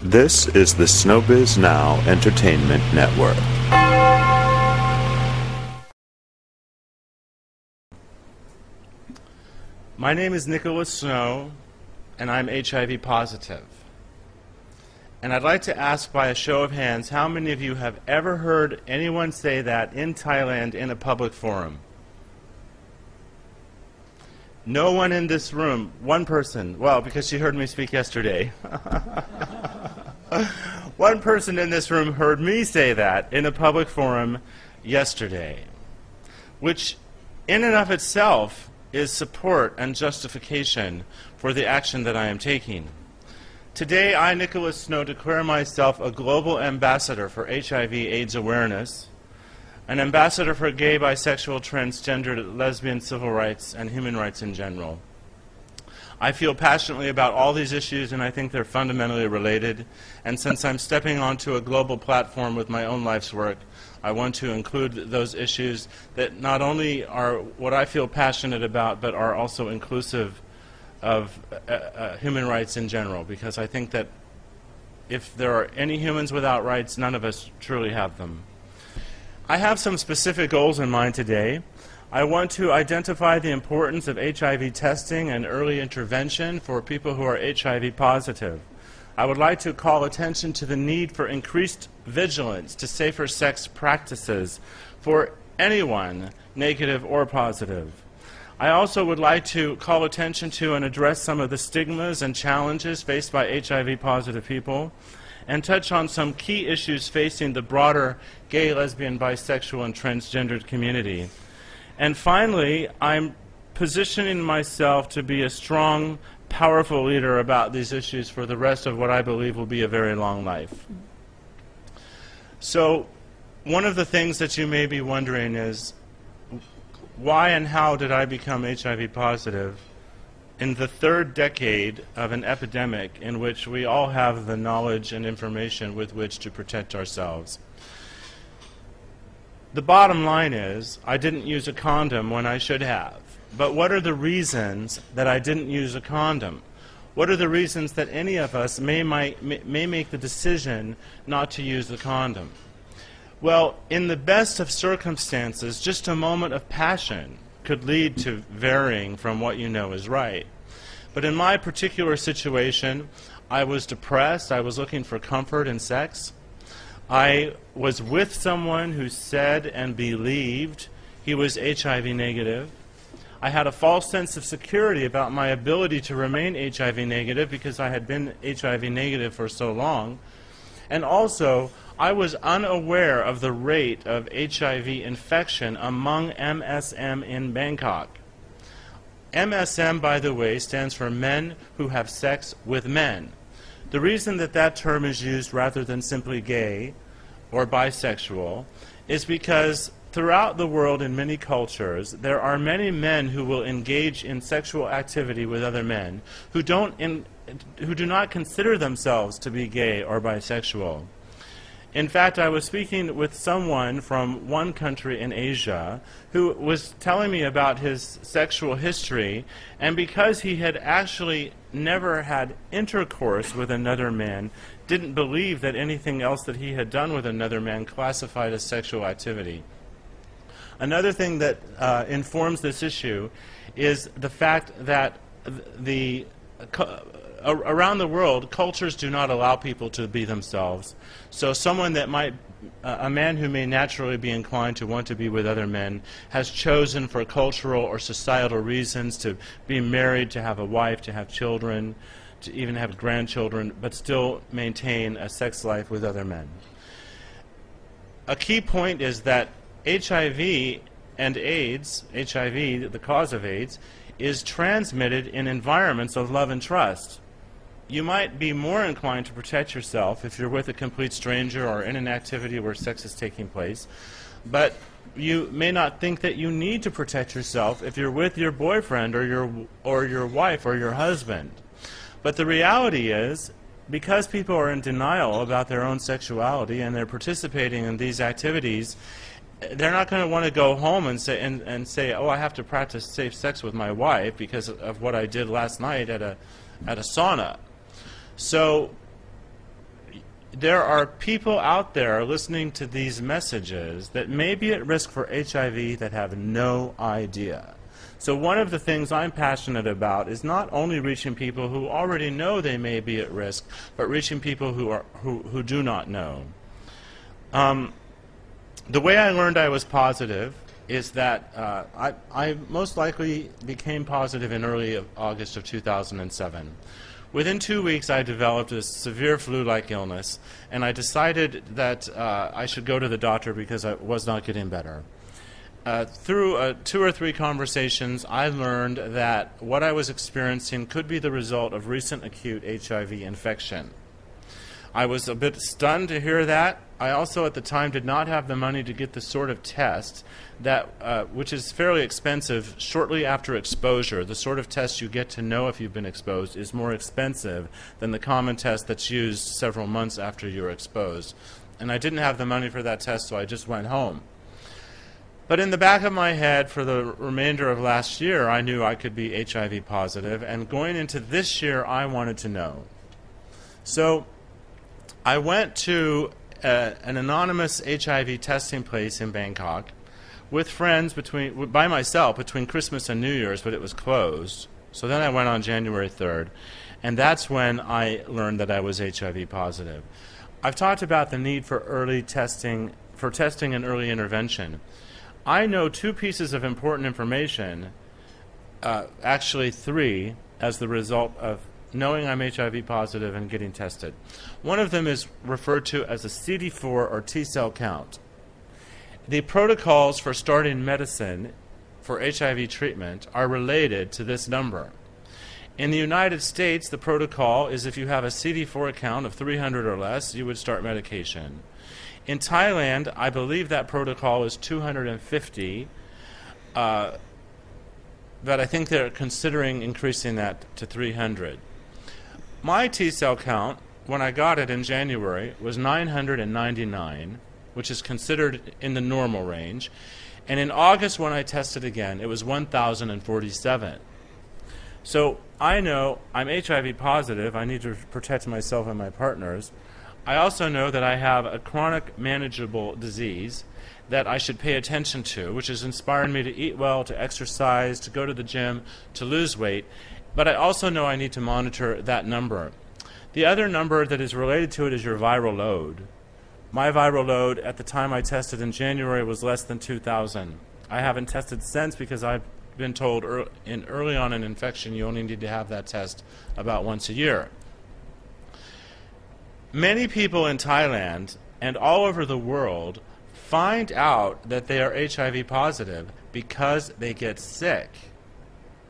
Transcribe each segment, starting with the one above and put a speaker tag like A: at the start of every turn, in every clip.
A: This is the Snowbiz Now Entertainment Network.
B: My name is Nicholas Snow, and I'm HIV positive. And I'd like to ask by a show of hands, how many of you have ever heard anyone say that in Thailand in a public forum? No one in this room, one person, well, because she heard me speak yesterday. One person in this room heard me say that in a public forum yesterday, which in and of itself is support and justification for the action that I am taking. Today, I, Nicholas Snow, declare myself a global ambassador for HIV/AIDS awareness, an ambassador for gay, bisexual, transgender, lesbian, civil rights, and human rights in general. I feel passionately about all these issues, and I think they're fundamentally related. And since I'm stepping onto a global platform with my own life's work, I want to include those issues that not only are what I feel passionate about, but are also inclusive of human rights in general, because I think that if there are any humans without rights, none of us truly have them. I have some specific goals in mind today. I want to identify the importance of HIV testing and early intervention for people who are HIV positive. I would like to call attention to the need for increased vigilance to safer sex practices for anyone, negative or positive. I also would like to call attention to and address some of the stigmas and challenges faced by HIV positive people, and touch on some key issues facing the broader gay, lesbian, bisexual, and transgendered community. And finally, I'm positioning myself to be a strong, powerful leader about these issues for the rest of what I believe will be a very long life. So, one of the things that you may be wondering is, why and how did I become HIV positive in the third decade of an epidemic in which we all have the knowledge and information with which to protect ourselves? The bottom line is, I didn't use a condom when I should have. But what are the reasons that I didn't use a condom? What are the reasons that any of us may make the decision not to use the condom? Well, in the best of circumstances, just a moment of passion could lead to varying from what you know is right. But in my particular situation, I was depressed, I was looking for comfort in sex. I was with someone who said and believed he was HIV negative. I had a false sense of security about my ability to remain HIV negative because I had been HIV negative for so long. And also, I was unaware of the rate of HIV infection among MSM in Bangkok. MSM, by the way, stands for men who have sex with men. The reason that that term is used rather than simply gay or bisexual is because throughout the world in many cultures there are many men who will engage in sexual activity with other men who do not consider themselves to be gay or bisexual. In fact, I was speaking with someone from one country in Asia who was telling me about his sexual history, and because he had actually never had intercourse with another man, didn't believe that anything else that he had done with another man classified as sexual activity. Another thing that informs this issue is the fact that around the world, cultures do not allow people to be themselves. So someone that might, a man who may naturally be inclined to want to be with other men, has chosen for cultural or societal reasons to be married, to have a wife, to have children, to even have grandchildren, but still maintain a sex life with other men. A key point is that HIV and AIDS, HIV, the cause of AIDS, is transmitted in environments of love and trust. You might be more inclined to protect yourself if you're with a complete stranger or in an activity where sex is taking place, but you may not think that you need to protect yourself if you're with your boyfriend or your wife or your husband. But the reality is, because people are in denial about their own sexuality and they're participating in these activities, they're not going to want to go home and say, oh, I have to practice safe sex with my wife because of what I did last night at a sauna. So there are people out there listening to these messages that may be at risk for HIV that have no idea. So one of the things I'm passionate about is not only reaching people who already know they may be at risk, but reaching people who do not know. The way I learned I was positive is that I most likely became positive in early August of 2007. Within 2 weeks, I developed a severe flu-like illness, and I decided that I should go to the doctor because I was not getting better. Through 2 or 3 conversations, I learned that what I was experiencing could be the result of recent acute HIV infection. I was a bit stunned to hear that. I also at the time did not have the money to get the sort of test that, which is fairly expensive shortly after exposure. The sort of test you get to know if you've been exposed is more expensive than the common test that's used several months after you're exposed. And I didn't have the money for that test, so I just went home. But in the back of my head for the remainder of last year, I knew I could be HIV positive, and going into this year, I wanted to know. So I went to an anonymous HIV testing place in Bangkok with friends by myself between Christmas and New Year's, but it was closed. So then I went on January 3rd, and that's when I learned that I was HIV positive. I've talked about the need for testing and early intervention. I know 2 pieces of important information, actually 3, as the result of knowing I'm HIV positive and getting tested. One of them is referred to as a CD4 or T-cell count. The protocols for starting medicine for HIV treatment are related to this number. In the United States, the protocol is if you have a CD4 count of 300 or less, you would start medication. In Thailand, I believe that protocol is 250, but I think they're considering increasing that to 300. My T-cell count, when I got it in January, was 999, which is considered in the normal range. And in August, when I tested again, it was 1,047. So I know I'm HIV positive. I need to protect myself and my partners. I also know that I have a chronic manageable disease that I should pay attention to, which has inspired me to eat well, to exercise, to go to the gym, to lose weight. But I also know I need to monitor that number. The other number that is related to it is your viral load. My viral load at the time I tested in January was less than 2,000. I haven't tested since because I've been told early on in infection you only need to have that test about once a year. Many people in Thailand and all over the world find out that they are HIV positive because they get sick.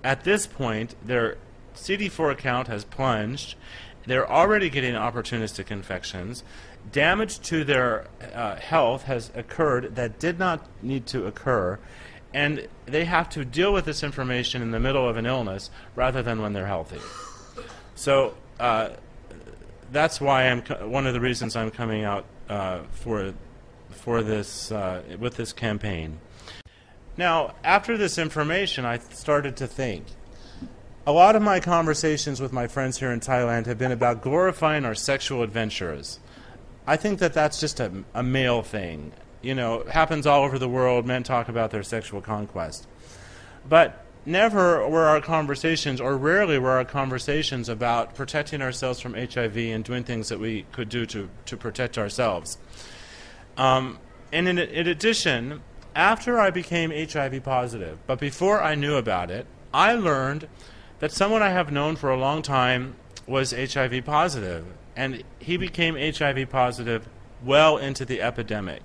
B: At this point, their CD4 count has plunged. They're already getting opportunistic infections. Damage to their health has occurred that did not need to occur, and they have to deal with this information in the middle of an illness rather than when they're healthy. So that's why one of the reasons I'm coming out for this with this campaign. Now, after this information, I started to think. A lot of my conversations with my friends here in Thailand have been about glorifying our sexual adventures. I think that that's just a male thing. You know, it happens all over the world. Men talk about their sexual conquest. But never were our conversations, or rarely were our conversations, about protecting ourselves from HIV and doing things that we could do to protect ourselves. And in addition, after I became HIV positive, but before I knew about it, I learned that someone I have known for a long time was HIV positive, and he became HIV positive well into the epidemic.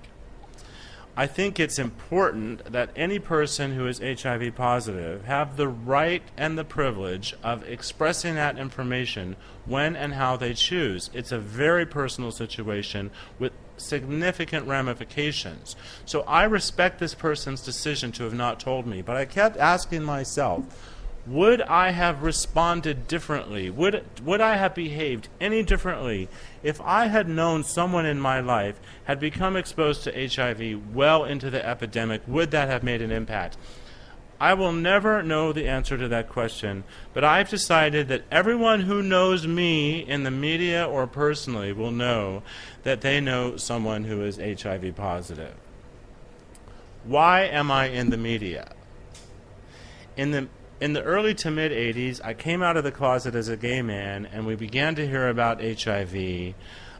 B: I think it's important that any person who is HIV positive have the right and the privilege of expressing that information when and how they choose. It's a very personal situation with significant ramifications. So I respect this person's decision to have not told me, but I kept asking myself, would I have responded differently? Would I have behaved any differently if I had known someone in my life had become exposed to HIV well into the epidemic? Would that have made an impact? I will never know the answer to that question, but I've decided that everyone who knows me in the media or personally will know that they know someone who is HIV positive. Why am I in the media? In the early to mid 80s, I came out of the closet as a gay man, and we began to hear about HIV.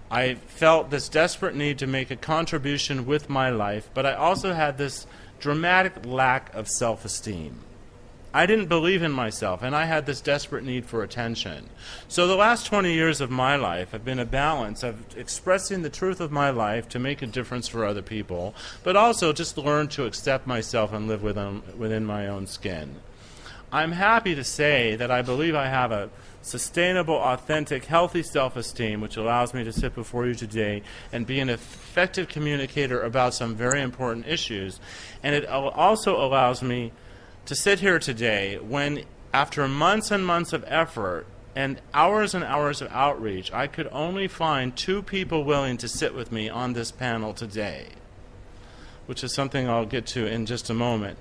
B: I felt this desperate need to make a contribution with my life, but I also had this dramatic lack of self-esteem. I didn't believe in myself, and I had this desperate need for attention. So the last 20 years of my life have been a balance of expressing the truth of my life to make a difference for other people, but also just learn to accept myself and live within my own skin. I'm happy to say that I believe I have a sustainable, authentic, healthy self-esteem, which allows me to sit before you today and be an effective communicator about some very important issues. And it also allows me to sit here today when, after months and months of effort and hours of outreach, I could only find 2 people willing to sit with me on this panel today, which is something I'll get to in just a moment.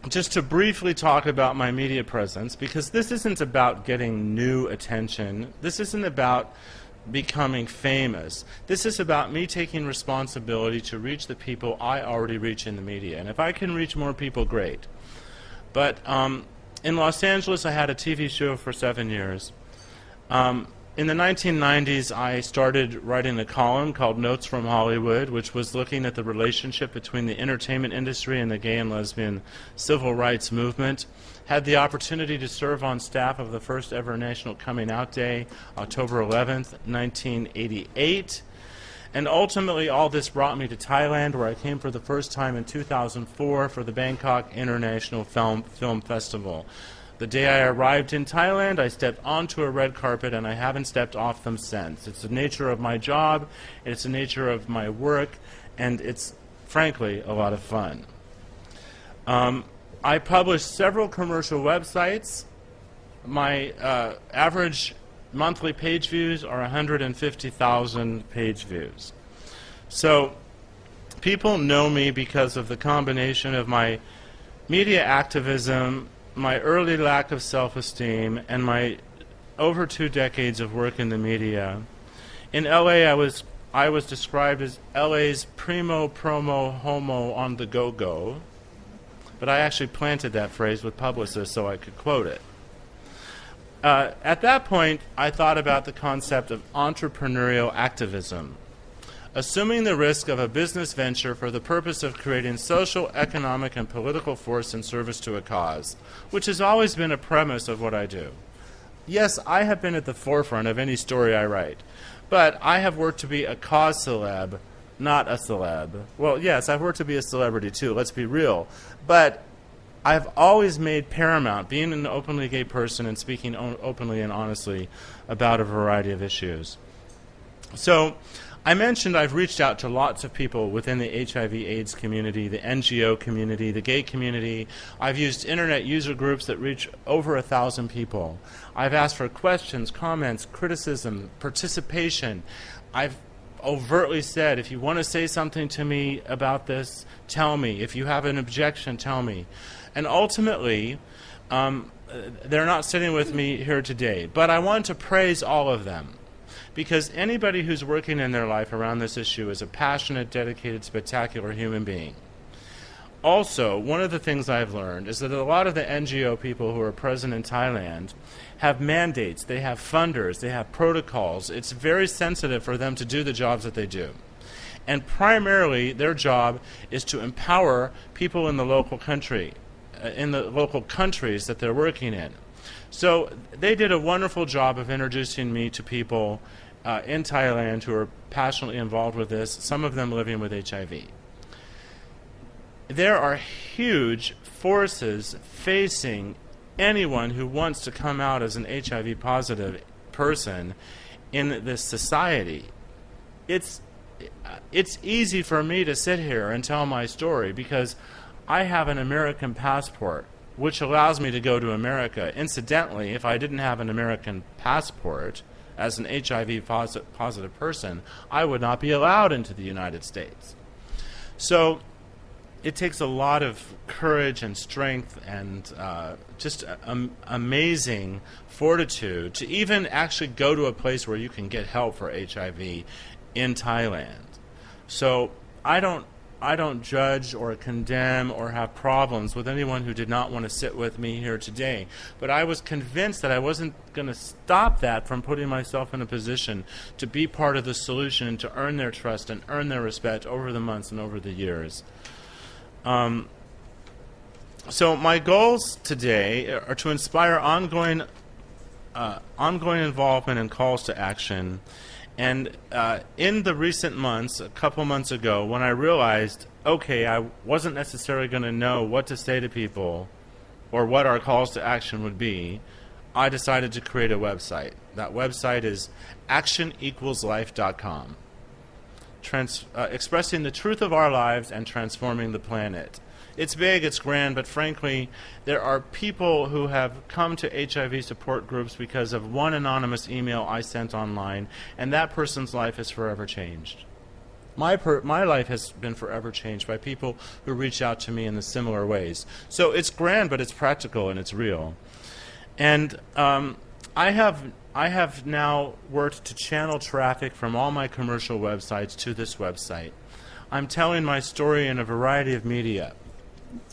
B: Just to briefly talk about my media presence, because this isn't about getting new attention. This isn't about becoming famous. This is about me taking responsibility to reach the people I already reach in the media. And if I can reach more people, great. But in Los Angeles, I had a TV show for 7 years. In the 1990s, I started writing a column called Notes from Hollywood, which was looking at the relationship between the entertainment industry and the gay and lesbian civil rights movement. Had the opportunity to serve on staff of the first ever National Coming Out Day, October 11th, 1988. And ultimately, all this brought me to Thailand, where I came for the first time in 2004 for the Bangkok International Film Festival. The day I arrived in Thailand, I stepped onto a red carpet, and I haven't stepped off them since. It's the nature of my job, it's the nature of my work, and it's, frankly, a lot of fun. I publish several commercial websites. My average monthly page views are 150,000 page views. So people know me because of the combination of my media activism, my early lack of self-esteem, and my over 2 decades of work in the media. In LA, I was described as LA's primo promo homo on the go-go, but I actually planted that phrase with publicists so I could quote it. At that point, I thought about the concept of entrepreneurial activism, assuming the risk of a business venture for the purpose of creating social, economic, and political force in service to a cause, which has always been a premise of what I do. Yes, I have been at the forefront of any story I write, but I have worked to be a cause celeb, not a celeb. Well, yes, I've worked to be a celebrity too, let's be real, but I've always made paramount being an openly gay person and speaking openly and honestly about a variety of issues. So, I mentioned I've reached out to lots of people within the HIV/AIDS community, the NGO community, the gay community. I've used internet user groups that reach over 1,000 people. I've asked for questions, comments, criticism, participation. I've overtly said, if you want to say something to me about this, tell me. If you have an objection, tell me. And ultimately, they're not sitting with me here today, but I want to praise all of them. Because anybody who's working in their life around this issue is a passionate, dedicated, spectacular human being. Also, one of the things I've learned is that a lot of the NGO people who are present in Thailand have mandates, they have funders, they have protocols. It's very sensitive for them to do the jobs that they do. And primarily, their job is to empower people in the local country, in the local countries that they're working in. So they did a wonderful job of introducing me to people in Thailand who are passionately involved with this, some of them living with HIV. There are huge forces facing anyone who wants to come out as an HIV-positive person in this society. It's easy for me to sit here and tell my story because I have an American passport, which allows me to go to America. Incidentally, if I didn't have an American passport as an HIV-positive person, I would not be allowed into the United States. So it takes a lot of courage and strength and just amazing fortitude to even actually go to a place where you can get help for HIV in Thailand. So I don't judge or condemn or have problems with anyone who did not want to sit with me here today. But I was convinced that I wasn't going to stop that from putting myself in a position to be part of the solution and to earn their trust and earn their respect over the months and over the years. So my goals today are to inspire ongoing involvement and calls to action. And in the recent months, a couple months ago, when I realized, okay, I wasn't necessarily going to know what to say to people or what our calls to action would be, I decided to create a website. That website is actionequalslife.com. Expressing the truth of our lives and transforming the planet. It's big, it's grand, but frankly, there are people who have come to HIV support groups because of one anonymous email I sent online, and that person's life has forever changed. My life has been forever changed by people who reach out to me in the similar ways. So it's grand, but it's practical and it's real. And I have now worked to channel traffic from all my commercial websites to this website. I'm telling my story in a variety of media.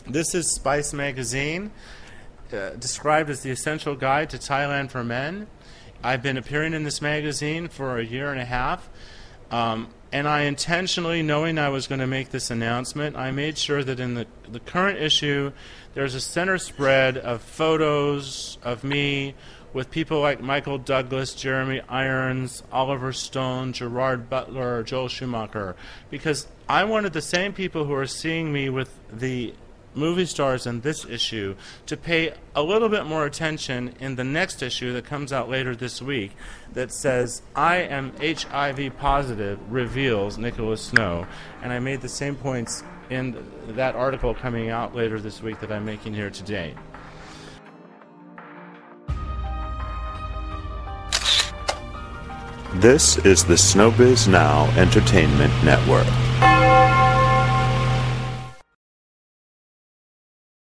B: This is Spice Magazine, described as the essential guide to Thailand for men. I've been appearing in this magazine for a year and a half, and I intentionally, knowing I was going to make this announcement, I made sure that in the current issue there's a center spread of photos of me with people like Michael Douglas, Jeremy Irons, Oliver Stone, Gerard Butler, Joel Schumacher, because I wanted the same people who are seeing me with the movie stars in this issue to pay a little bit more attention in the next issue that comes out later this week that says, I am HIV positive, reveals Nicholas Snow. And I made the same points in that article coming out later this week that I'm making here today.
A: This is the Snowbiz Now Entertainment Network.